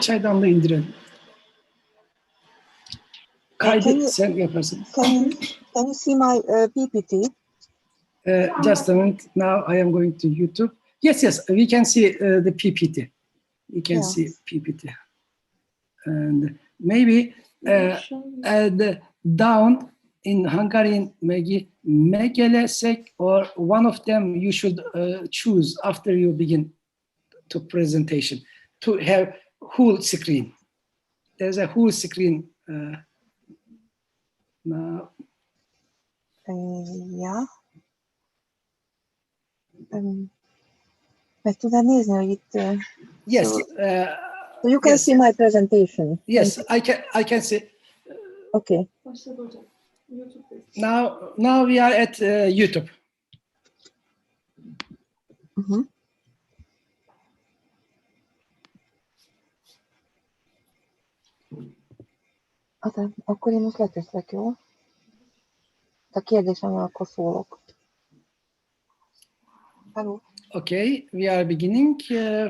Çaydanlığı indirelim. Kaydı sen yaparsın. Can you see my PPT? Just a minute. Now I am going to YouTube. Yes, we can see the PPT. We can see PPT. And maybe down in Hungarian, megelesek, or one of them you should choose after you begin to presentation to have whole screen. There's a whole screen now. Ja. Meg tudnád nézni, hogy itt... Yes. So you can see my presentation. Yes, I can see. Okay. Now we are at YouTube. Akkor én most leteszek, jó? A kérdésem van, akkor szólok. Hello. Okay, we are beginning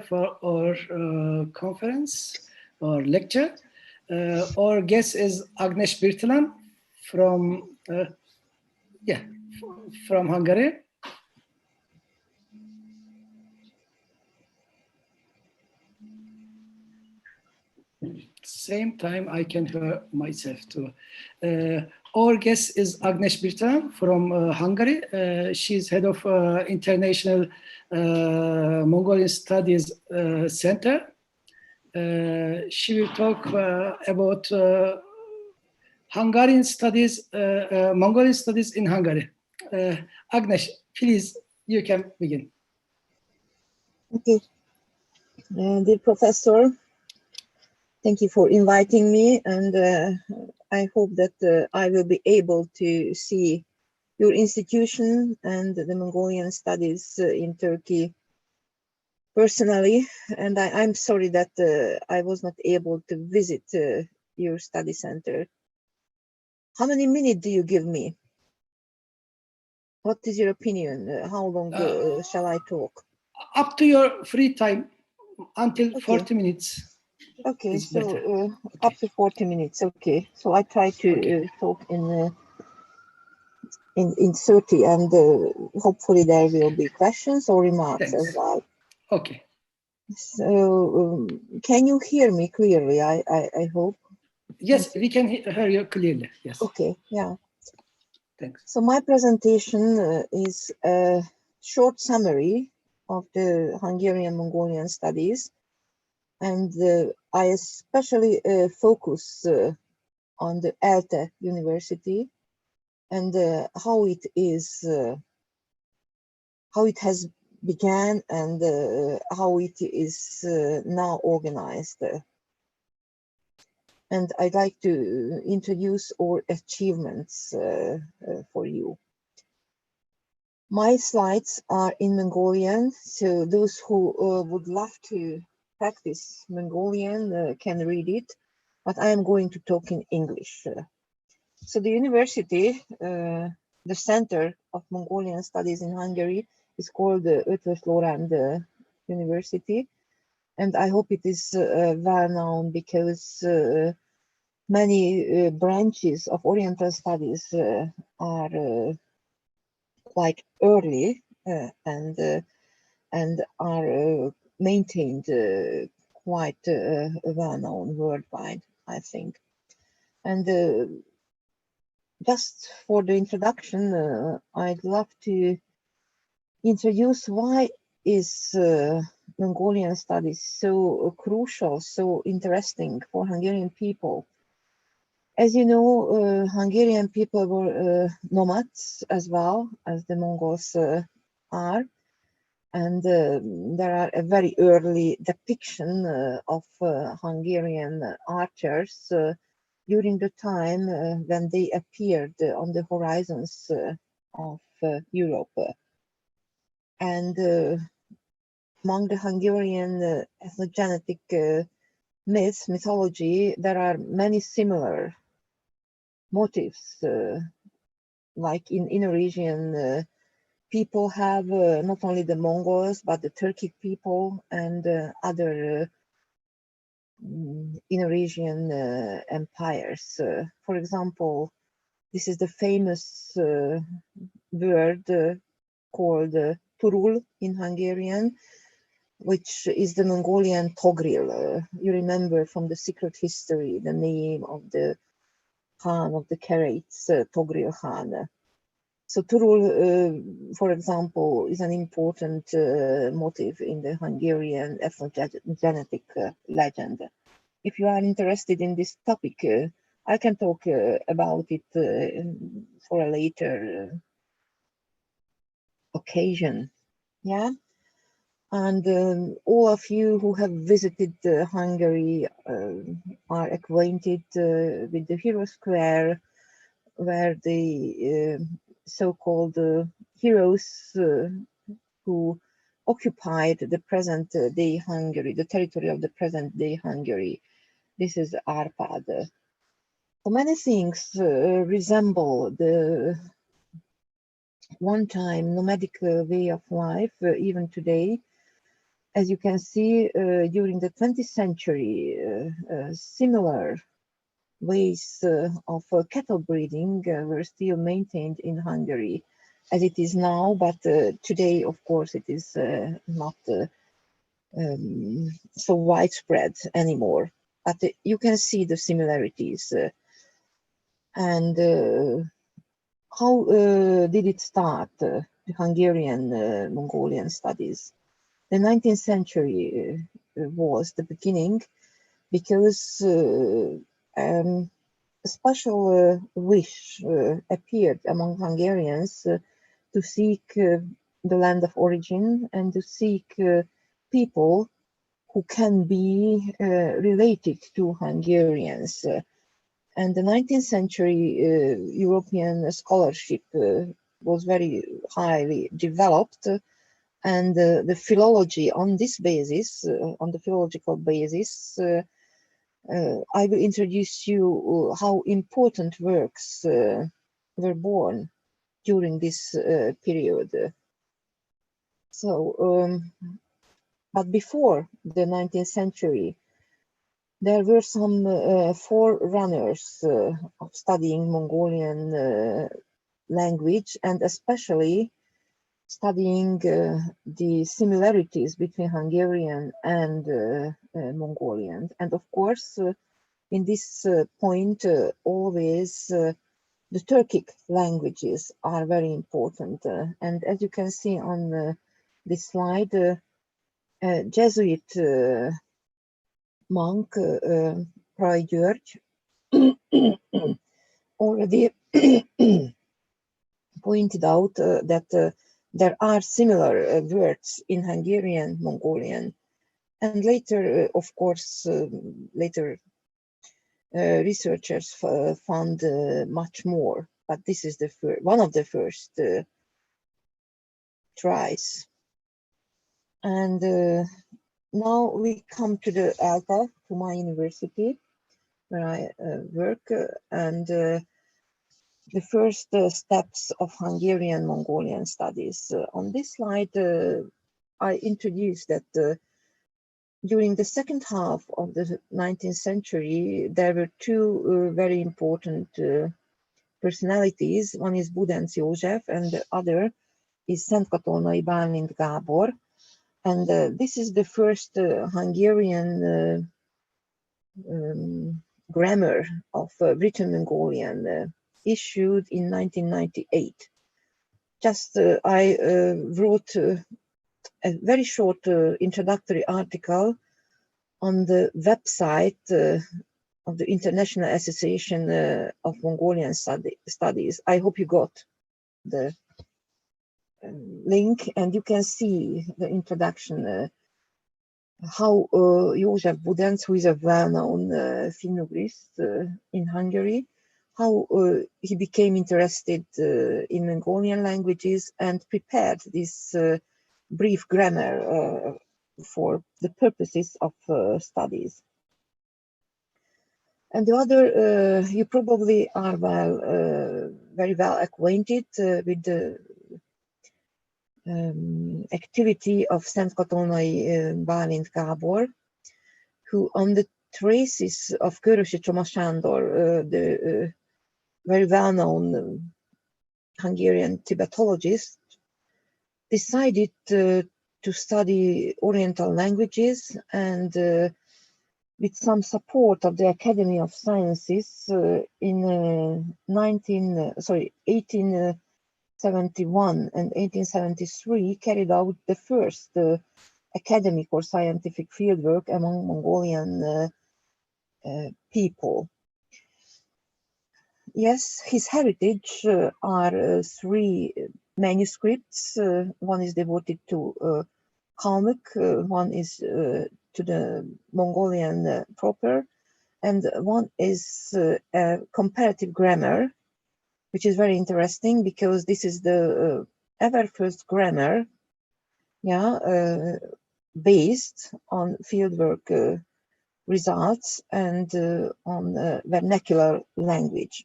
for our conference or lecture. Our guest is Ágnes Birtalan from Hungary. Same time I can hear myself too. Our guest is Ágnes Birtalan from Hungary. She's head of International Mongolian Studies Center. She will talk about Hungarian studies, Mongolian studies in Hungary. Ágnes, please, you can begin. Okay. Dear Professor, thank you for inviting me, and I hope that I will be able to see your institution and the Mongolian studies in Turkey personally. And I'm sorry that I was not able to visit your study center. How many minutes do you give me? What is your opinion? How long shall I talk? Up to your free time, until 40 minutes. Okay, so up to 40 minutes. Okay, so I try to talk in 30, and hopefully there will be questions or remarks as well. Okay. So can you hear me clearly? I hope. Yes, we can hear you clearly. Yes. Okay. Yeah. Thanks. So my presentation is a short summary of the Hungarian Mongolian studies. And I especially focus on the ELTE University and how it has began and how it is now organized. And I'd like to introduce our achievements for you. My slides are in Mongolian, so those who would love to practice Mongolian can read it, but I am going to talk in English. So the university, the Center of Mongolian Studies in Hungary, is called the Eotvos Lorand University, and I hope it is well known because many branches of Oriental studies are quite early and are maintained quite well known worldwide, I think. And just for the introduction, I'd love to introduce why is Mongolian studies so crucial, so interesting for Hungarian people. As you know, Hungarian people were nomads as well as the Mongols are. And there are a very early depiction of Hungarian archers during the time when they appeared on the horizons of Europe. And among the Hungarian ethnogenetic mythology, there are many similar motifs, like in Inner-Asian people have not only the Mongols, but the Turkic people and other Eurasian empires. For example, this is the famous word called Turul in Hungarian, which is the Mongolian Togril. You remember from the secret history the name of the Khan of the Karaits, Togril Khan. So Turul, for example, is an important motif in the Hungarian ethnogenetic legend. If you are interested in this topic, I can talk about it for a later occasion. Yeah. And all of you who have visited Hungary are acquainted with the Hero Square, where the so-called heroes who occupied the present-day Hungary, the territory of the present-day Hungary. This is Arpad. So many things resemble the one-time nomadic way of life, even today. As you can see, during the 20th century, similar ways of cattle breeding were still maintained in Hungary, as it is now, but today, of course, it is not so widespread anymore. But you can see the similarities. And how did it start, the Hungarian Mongolian studies? The 19th century was the beginning, because a special wish appeared among Hungarians to seek the land of origin and to seek people who can be related to Hungarians. And the 19th century European scholarship was very highly developed, and the philology on this basis, on the philological basis, I will introduce you how important works were born during this period. So, but before the 19th century, there were some forerunners of studying Mongolian language, and especially studying the similarities between Hungarian and Mongolian. And of course, in this point, always the Turkic languages are very important. And as you can see on this slide, Jesuit monk Prof. György already pointed out that there are similar words in Hungarian, Mongolian, and later, of course, later researchers found much more. But this is the one of the first tries. And now we come to the Alta, to my university, where I work, and the first steps of Hungarian Mongolian studies. On this slide, I introduced that during the second half of the 19th century, there were two very important personalities. One is Budenc József, and the other is Szentkatonai Bálint Gábor. And this is the first Hungarian grammar of written Mongolian issued in 1998. Just I wrote a very short introductory article on the website of the International Association of Mongolian Studies. I hope you got the link, and you can see the introduction, how József Budenc, who is a well-known Finno-Ugrist in Hungary, how he became interested in Mongolian languages and prepared this brief grammar for the purposes of studies. And the other, you probably are very well acquainted with the activity of Szentkatonai Bálint Gábor, who on the traces of Görösi Çomashandor, the very well-known Hungarian Tibetologist, decided to study Oriental languages, and with some support of the Academy of Sciences in 1871 and 1873 carried out the first academic or scientific fieldwork among Mongolian people. Yes, his heritage are three manuscripts. One is devoted to Kalmyk, one is to the Mongolian proper, and one is a comparative grammar, which is very interesting because this is the ever first grammar, based on fieldwork results and on vernacular language.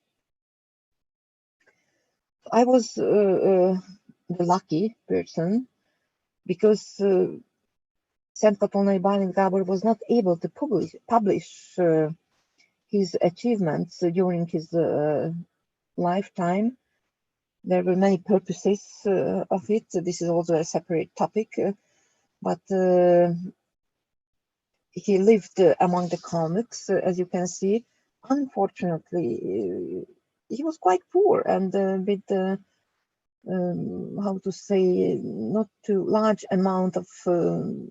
I was the lucky person because Szent Katonai Bálint Gábor was not able to publish his achievements during his lifetime. There were many purposes of it. This is also a separate topic, but he lived among the Kalmyks, as you can see. Unfortunately, he was quite poor and with how to say, not too large amount of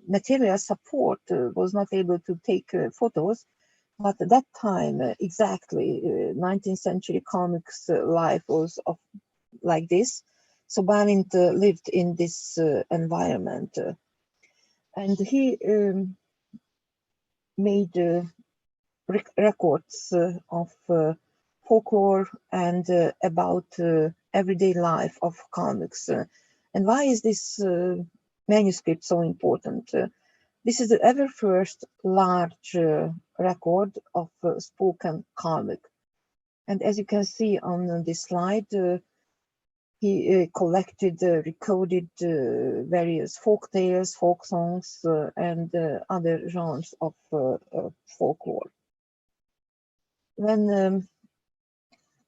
material support, was not able to take photos. But at that time, exactly, 19th century Kalmyk's life was like this. So Bálint lived in this environment, and he made records of folklore and about everyday life of Kalmyks. And why is this manuscript so important? This is the ever first large record of spoken Kalmyk. And as you can see on this slide, he collected, recorded various folk tales, folk songs, and other genres of folklore. When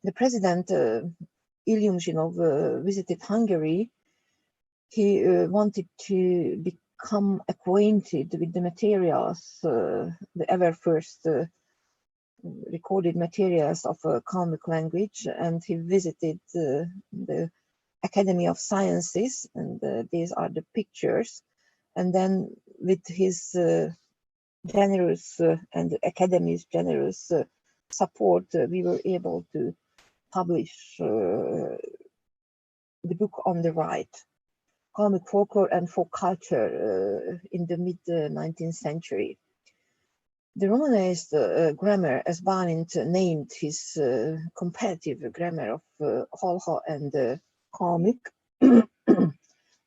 the president, Ilyum Zsinov, visited Hungary, he wanted to become acquainted with the materials, the ever first recorded materials of Kalmyk language, and he visited the Academy of Sciences, and these are the pictures. And then with his generous and the Academy's generous support, we were able to publish the book on the right, Kalmyk Folklore and Folk Culture in the mid-19th century. The Romanized grammar, as Bálint named his comparative grammar of Holha and Kalmyk,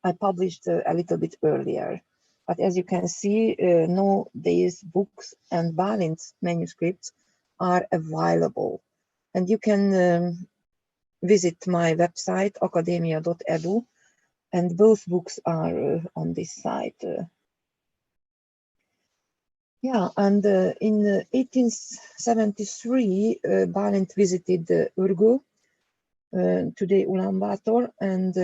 I published a little bit earlier. But as you can see, no, these books and Bálint's manuscripts are available. And you can visit my website, academia.edu, and both books are on this site. Yeah, and in 1873, Bálint visited Urgu, today Ulaanbaatar, and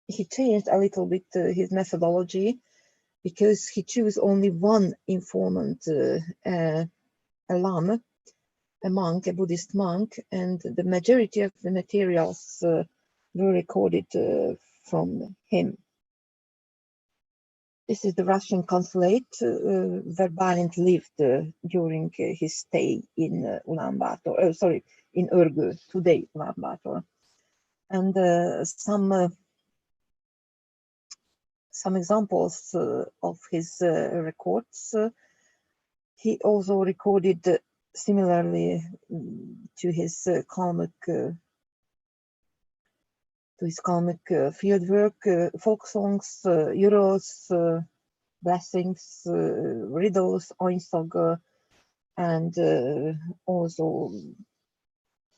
he changed a little bit his methodology because he chose only one informant, a lama, a monk, a Buddhist monk, and the majority of the materials were recorded from him. This is the Russian consulate where Bálint lived during his stay in Ulaanbaatar, in Urgu, today Ulaanbaatar. And some examples of his records. He also recorded similarly to his Kalmyk fieldwork, folk songs, euros, blessings, riddles, oinsog, and also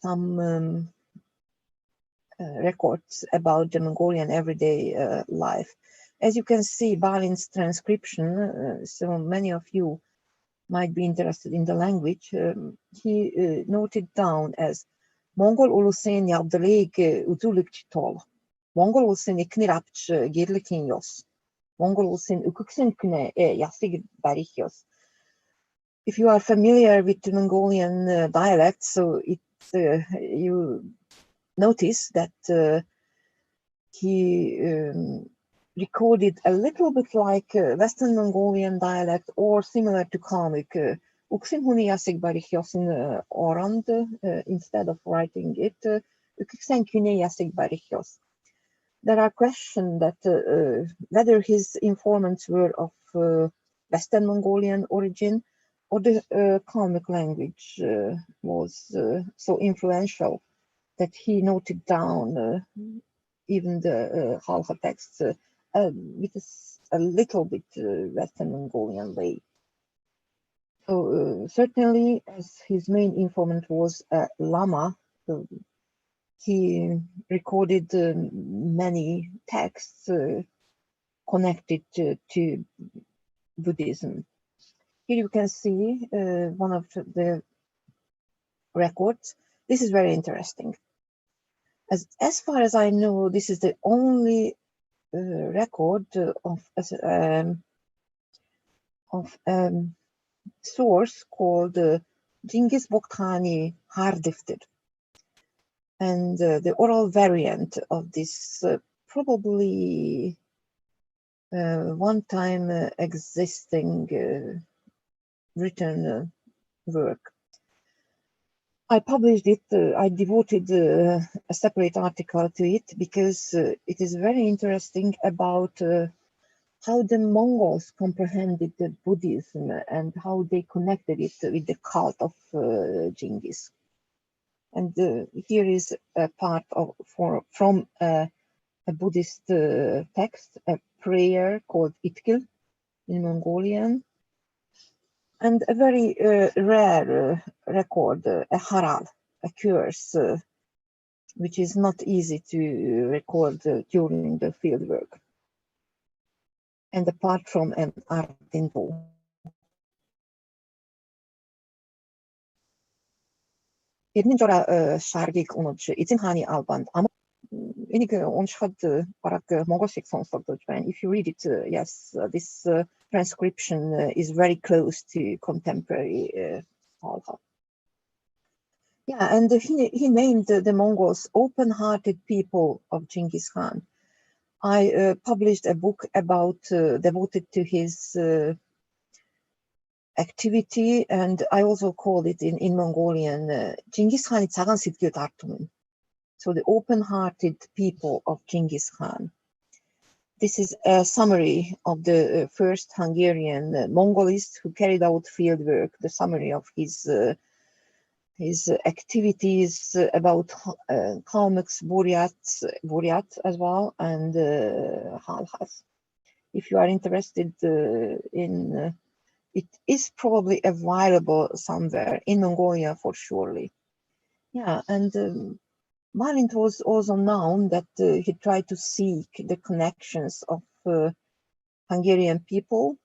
some records about the Mongolian everyday life. As you can see, Bálint's transcription, so many of you might be interested in the language, he noted down as Mongol ulusen yabdelig utulik chitol, Mongol ulusen iknirapch girlikin yos, Mongol ulusen ukuksen kune yasig barichios. If you are familiar with the Mongolian dialect, so you notice that he recorded a little bit like Western Mongolian dialect or similar to Kalmyk. Uksin huni yasig barichios in Orand, instead of writing it, uksen kune yasig barichios. There are questions that whether his informants were of Western Mongolian origin, or the Kalmyk language was so influential that he noted down even the Halha texts with a little bit Western Mongolian way. So certainly, as his main informant was a Lama, he recorded many texts connected to Buddhism. Here you can see one of the records. This is very interesting. As far as I know, this is the only record of source called Genghis Boktani Hardiftir. And the oral variant of this probably one-time existing written work. I published it, I devoted a separate article to it because it is very interesting about how the Mongols comprehended the Buddhism and how they connected it with the cult of Genghis. And here is a part of from a Buddhist text, a prayer called Itkil in Mongolian, and a very rare record, a haral, a curse, which is not easy to record during the field work. And apart from an artinto. Эдний жора шаргийг унаж эзэн хааны албанд энийг уншихад бараг монгол шиг сонсогдож байна. If you read it, yes, this transcription is very close to contemporary Halha. Yeah, and he named the Mongols open-hearted people of Genghis Khan. I published a book about devoted to his activity, and I also called it in Mongolian Genghis Khan'i цагийн сэтгэл артумын. So the open-hearted people of Genghis Khan. This is a summary of the first Hungarian Mongolist who carried out field work, the summary of his activities about Kalmyks, Buryat as well, and Halhas. If you are interested in it is probably available somewhere in Mongolia for surely. Yeah, and while it was also known that he tried to seek the connections of Hungarian people,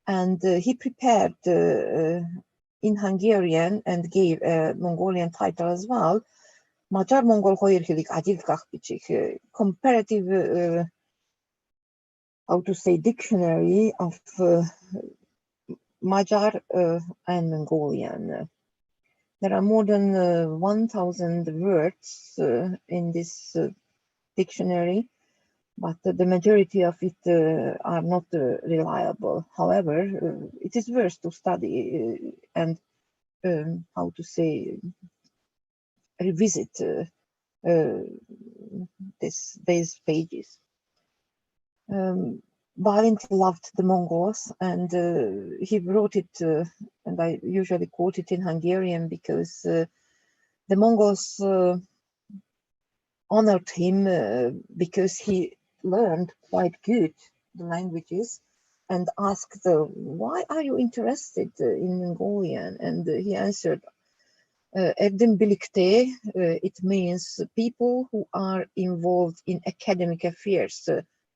and he prepared in Hungarian and gave a Mongolian title as well, Magyar-Mongol Хоёрхилик Adilkach Bichik, comparative, how to say, dictionary of Magyar and Mongolian. There are more than 1,000 words in this dictionary, but the majority of it are not reliable. However, it is worth to study and how to say, revisit these pages. Balint loved the Mongols, and he wrote it, and I usually quote it in Hungarian because the Mongols honored him because he learned quite good the languages, and asked, why are you interested in Mongolian? And he answered, Erdem Birlikte, it means people who are involved in academic affairs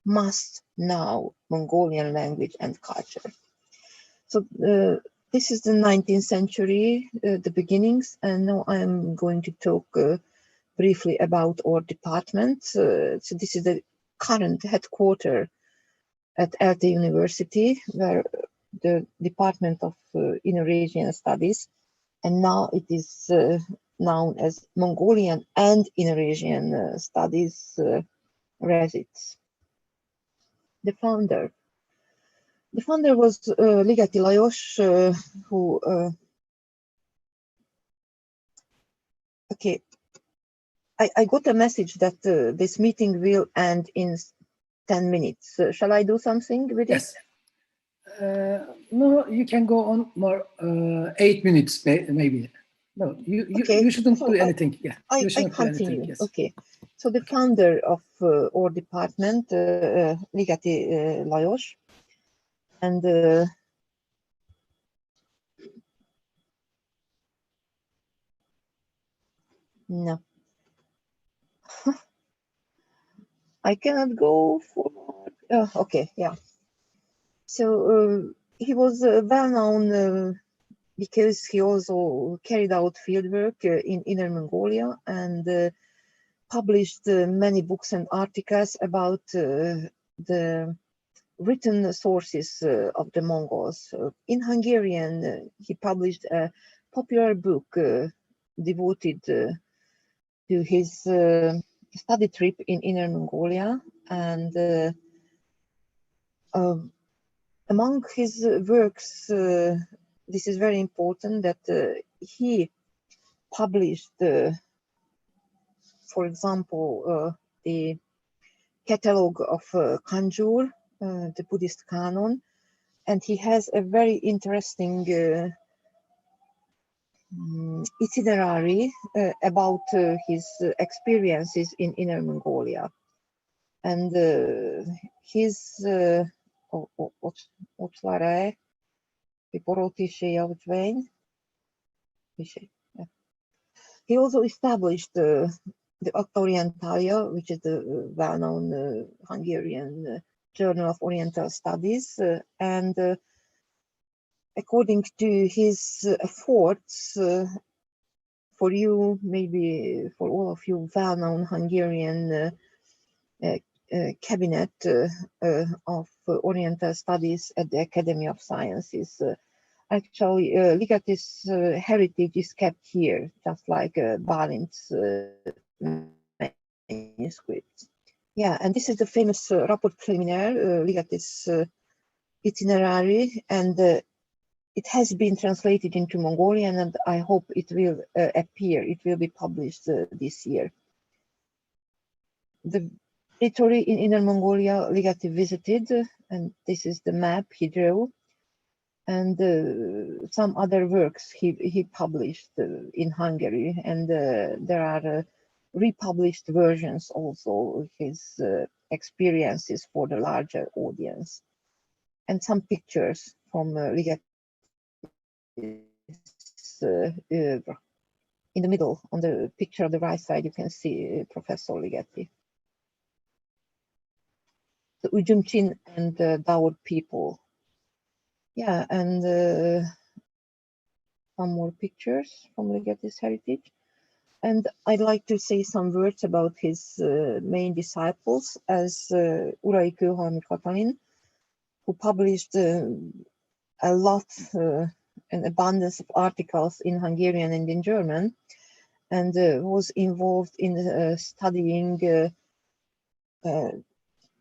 must know Mongolian language and culture. So this is the 19th century, the beginnings, and now I am going to talk briefly about our department. So this is the current headquarters at ELTE University, where the Department of Inner Asian Studies, and now it is known as Mongolian and Inner Asian Studies resides. The founder was Ligeti Lajos, who okay, I got a message that this meeting will end in 10 minutes. Shall I do something with Yes. No, you can go on more 8 minutes, maybe. No, Okay. you shouldn't So do anything. Yeah, I you shouldn't do continue. anything. Yes. Okay. So the founder of our department, Ligeti Lajos, and no, I cannot go forward. Okay, yeah. So he was well known because he also carried out fieldwork in Inner Mongolia and published many books and articles about the written sources of the Mongols. In Hungarian, he published a popular book devoted to his study trip in Inner Mongolia, and among his works, this is very important that he published, for example, the catalogue of Kanjur, the Buddhist canon, and he has a very interesting itinerary about his experiences in Inner Mongolia. And his he also established the Acta Orientalia, which is the well-known Hungarian Journal of Oriental Studies, and according to his efforts, for you, maybe for all of you, well-known Hungarian cabinet of Oriental Studies at the Academy of Sciences. Actually, Ligeti's heritage is kept here, just like Balint's manuscripts. Yeah, and this is the famous Rapport Préliminaire, Ligeti's itinerary, and it has been translated into Mongolian, and I hope it will appear, it will be published this year. The territory in Inner Mongolia Ligeti visited, and this is the map he drew, and some other works he published in Hungary, and there are republished versions also of his experiences for the larger audience, and some pictures from Ligeti's oeuvre. In the middle, on the picture on the right side, you can see Professor Ligeti. The Ujumchin and the Daur people. Yeah, and some more pictures from Ligeti's heritage. And I'd like to say some words about his main disciples, as Urai Kőhalmi Katalin, who published a lot, an abundance of articles in Hungarian and in German, and was involved in studying,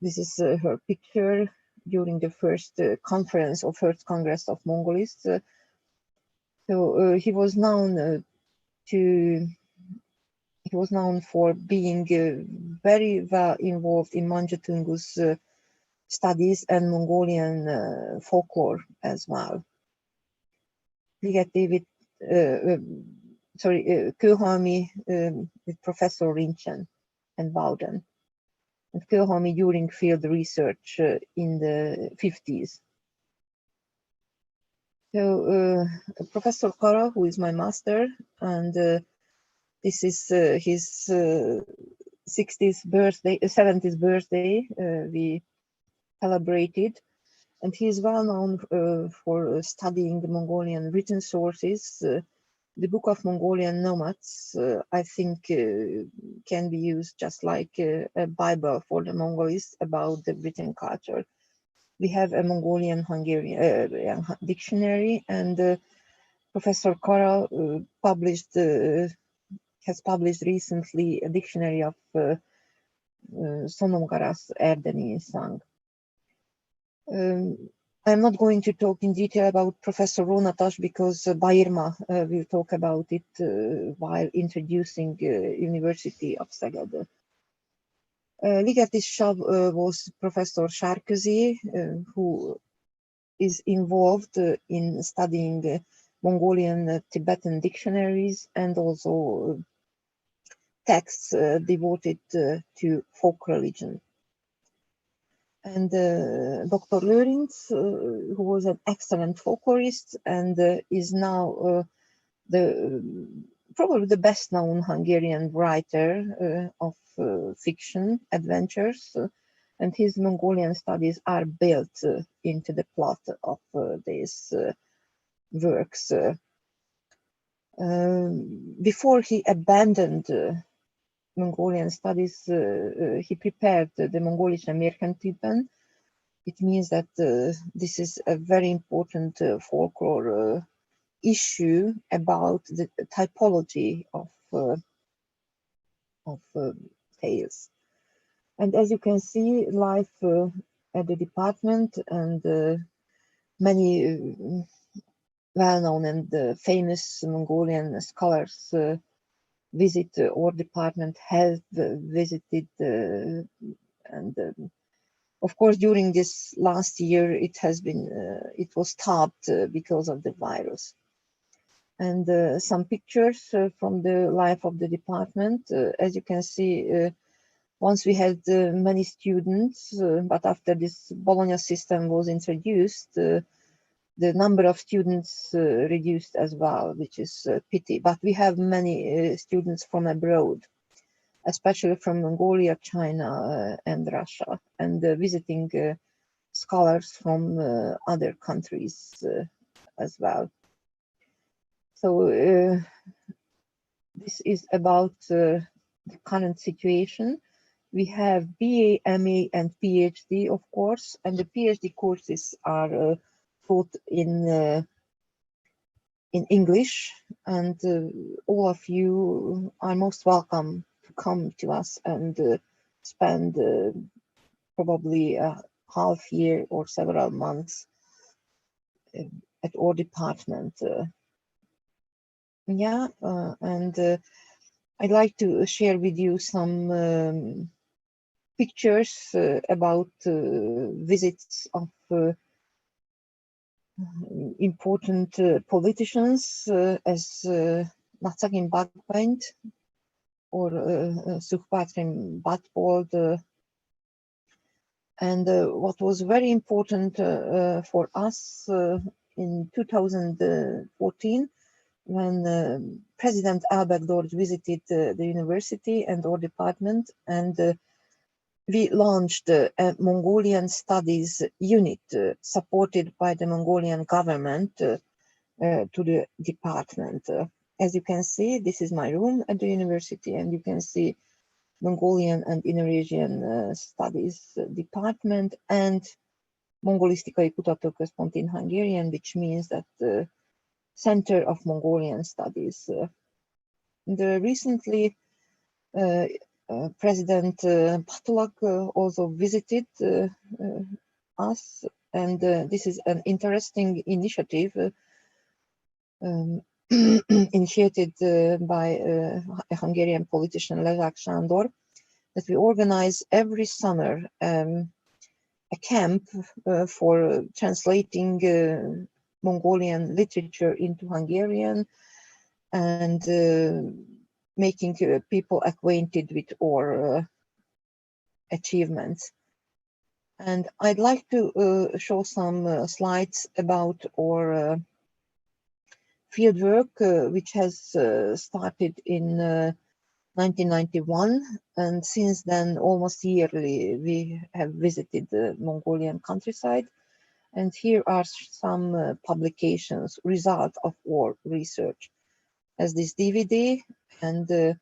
this is her picture during the first conference or first Congress of Mongolists. So he was known for being very well involved in Manjatungu's studies and Mongolian folklore as well. Ligeti with Kőhalmi with Professor Rinchen and Bowden, and Kőhalmi during field research in the 50s. So Professor Kara, who is my master, and this is his 70th birthday we celebrated, And he is well known for studying the Mongolian written sources. The Book of Mongolian Nomads, I think, can be used just like a Bible for the Mongols about the written culture. We have a Mongolian Hungarian dictionary, and Professor Karol has published recently a dictionary of Sonomgaras Erdeni Insang. I'm not going to talk in detail about Professor Rónataş because Bairma will talk about it while introducing University of Szeged. Ligetis was Professor Sárközi, who is involved in studying Mongolian Tibetan dictionaries and also texts devoted to folk religion. And Dr. Lorand, who was an excellent folklorist and is now probably the best known Hungarian writer of fiction adventures, and his Mongolian studies are built into the plot of these works. Before he abandoned Mongolian studies, he prepared the Mongolische Märchentypen. It means that this is a very important folklore issue about the typology of tales. And as you can see, life at the department and many well-known and famous Mongolian scholars visit our department, have visited, and of course during this last year it was stopped because of the virus. And some pictures from the life of the department. As you can see, once we had many students, but after this Bologna system was introduced, the number of students reduced as well, which is a pity. But we have many students from abroad, especially from Mongolia, China, and Russia, and visiting scholars from other countries as well. So this is about the current situation. We have BA, MA, and PhD, of course, and the PhD courses are taught in English, and all of you are most welcome to come to us and spend probably a half year or several months at our department. And I'd like to share with you some pictures about visits of important politicians as Nagyim Bagbaint or Sukhpatrim Batbold. And what was very important for us in 2014, when President Albert visited the university and our department, and we launched a Mongolian Studies unit supported by the Mongolian government to the department. As you can see, this is my room at the university, and you can see Mongolian and Indonesian Studies department and Mongolisztikai Kutatóközpont in Hungarian, which means that the Center of Mongolian Studies. Recently, President Patulak also visited us, and this is an interesting initiative initiated by a Hungarian politician, Leszek Sándor, that we organize every summer a camp for translating Mongolian literature into Hungarian and making people acquainted with our achievements. And I'd like to show some slides about our fieldwork, which has started in 1991, and since then almost yearly we have visited the Mongolian countryside. And here are some publications, result of war research, as this DVD and a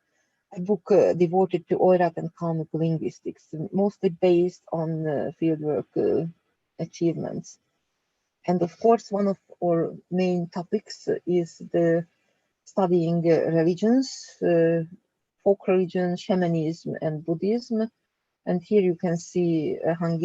book devoted to Oirat and Kalmyk linguistics, mostly based on fieldwork achievements. And of course, one of our main topics is the studying religions, folk religion, shamanism, and Buddhism. And here you can see Hungarian